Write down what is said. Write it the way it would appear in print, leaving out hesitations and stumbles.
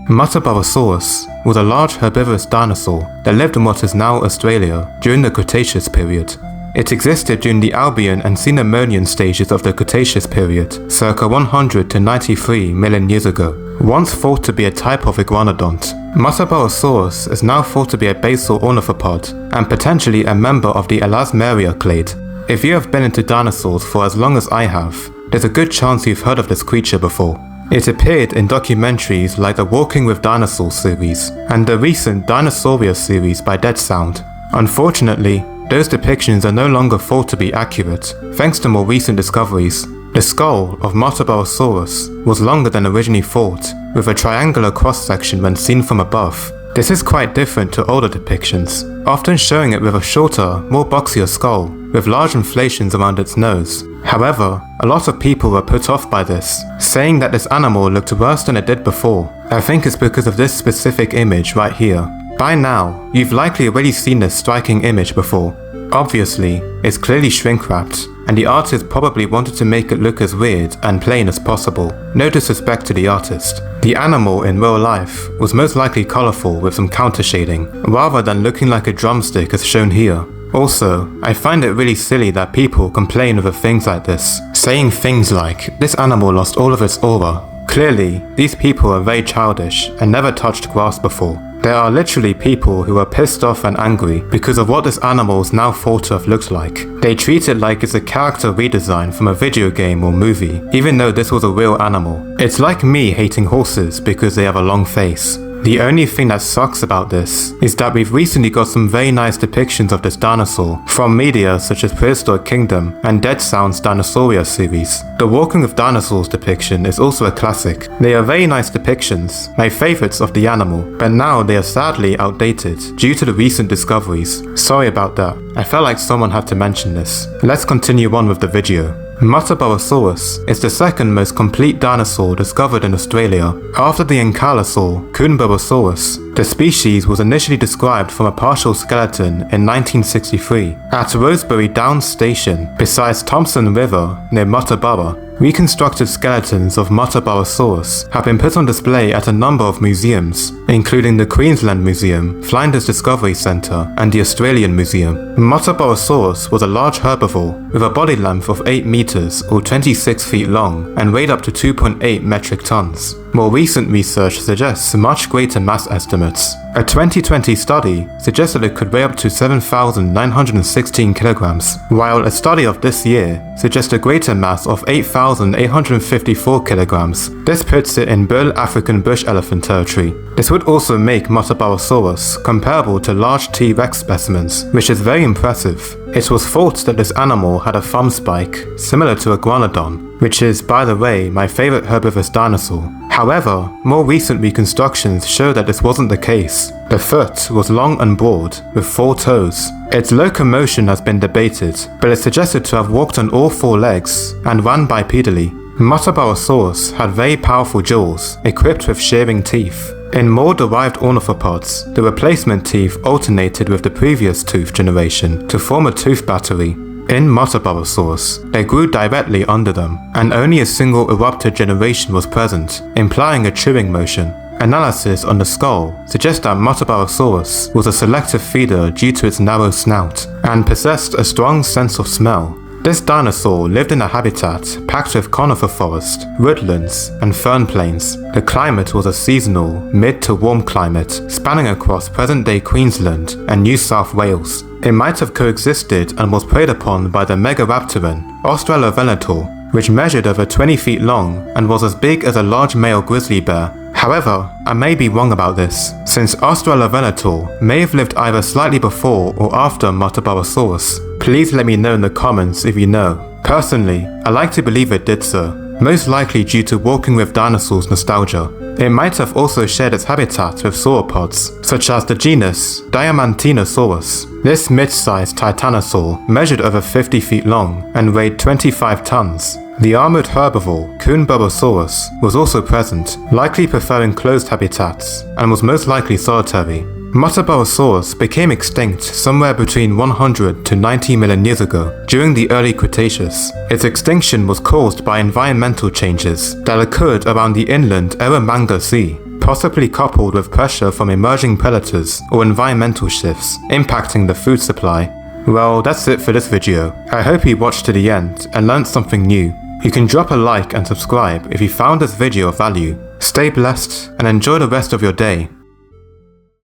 Muttaburrasaurus was a large herbivorous dinosaur that lived in what is now Australia during the Cretaceous period. It existed during the Albian-Cenomanian stages of the Cretaceous period, circa 100 to 93 million years ago. Once thought to be a type of iguanodont, Muttaburrasaurus is now thought to be a basal ornithopod and potentially a member of the Elasmaria clade. If you have been into dinosaurs for as long as I have, there's a good chance you've heard of this creature before. It appeared in documentaries like the Walking with Dinosaurs series and the recent Dinosaur series by Dead Sound. Unfortunately, those depictions are no longer thought to be accurate, thanks to more recent discoveries. The skull of Muttaburrasaurus was longer than originally thought, with a triangular cross-section when seen from above. This is quite different to older depictions, often showing it with a shorter, more boxier skull, with large inflations around its nose. However, a lot of people were put off by this, saying that this animal looked worse than it did before. I think it's because of this specific image right here. By now, you've likely already seen this striking image before. Obviously, it's clearly shrink-wrapped, and the artist probably wanted to make it look as weird and plain as possible. No disrespect to the artist. The animal in real life was most likely colourful with some counter-shading, rather than looking like a drumstick as shown here. Also, I find it really silly that people complain over things like this, saying things like, "This animal lost all of its aura." Clearly, these people are very childish and never touched grass before. There are literally people who are pissed off and angry because of what this animal is now thought to have looked like. They treat it like it's a character redesign from a video game or movie, even though this was a real animal. It's like me hating horses because they have a long face. The only thing that sucks about this is that we've recently got some very nice depictions of this dinosaur from media such as Prehistoric Kingdom and Dead Sound's Dinosaur series. The Walking with Dinosaurs depiction is also a classic. They are very nice depictions, my favourites of the animal, but now they are sadly outdated due to the recent discoveries. Sorry about that, I felt like someone had to mention this. Let's continue on with the video. Muttaburrasaurus is the second most complete dinosaur discovered in Australia, after the ankylosaur kunbarrasaurus. The species was initially described from a partial skeleton in 1963 at Rosebery Downs Station beside Thompson River near Muttaburra. Reconstructed skeletons of Muttaburrasaurus have been put on display at a number of museums, including the Queensland Museum, Flinders Discovery Centre and the Australian Museum. Muttaburrasaurus was a large herbivore with a body length of 8 meters or 26 feet long and weighed up to 2.8 metric tons. More recent research suggests much greater mass estimates. A 2020 study suggested it could weigh up to 7,916 kilograms, while a study of this year suggests a greater mass of 8,854 kilograms. This puts it in bull African bush elephant territory. This would also make Muttaburrasaurus comparable to large T-Rex specimens, which is very impressive. It was thought that this animal had a thumb spike, similar to a iguanodon, which is, by the way, my favourite herbivorous dinosaur. However, more recent reconstructions show that this wasn't the case. The foot was long and broad, with 4 toes. Its locomotion has been debated, but it's suggested to have walked on all 4 legs and ran bipedally. Muttaburrasaurus had very powerful jaws, equipped with shearing teeth. In more derived ornithopods, the replacement teeth alternated with the previous tooth generation to form a tooth battery. In Muttaburrasaurus, they grew directly under them, and only a single erupted generation was present, implying a chewing motion. Analysis on the skull suggests that Muttaburrasaurus was a selective feeder due to its narrow snout, and possessed a strong sense of smell. This dinosaur lived in a habitat packed with conifer forest, woodlands, and fern plains. The climate was a seasonal, mid to warm climate, spanning across present-day Queensland and New South Wales. It might have coexisted and was preyed upon by the megaraptoran, australovenator, which measured over 20 feet long and was as big as a large male grizzly bear. However, I may be wrong about this, since australovenator may have lived either slightly before or after Muttaburrasaurus. Please let me know in the comments if you know. Personally, I like to believe it did so, most likely due to Walking with Dinosaurs nostalgia. It might have also shared its habitat with sauropods, such as the genus Dinosaur. This mid-sized titanosaur measured over 50 feet long and weighed 25 tons. The armored herbivore kunbarrasaurus was also present, likely preferring closed habitats, and was most likely solitary. Muttaburrasaurus became extinct somewhere between 100 to 90 million years ago, during the early Cretaceous. Its extinction was caused by environmental changes that occurred around the inland Eromanga Sea. possibly coupled with pressure from emerging predators or environmental shifts impacting the food supply. Well, that's it for this video. I hope you watched to the end and learned something new. You can drop a like and subscribe if you found this video of value. Stay blessed and enjoy the rest of your day.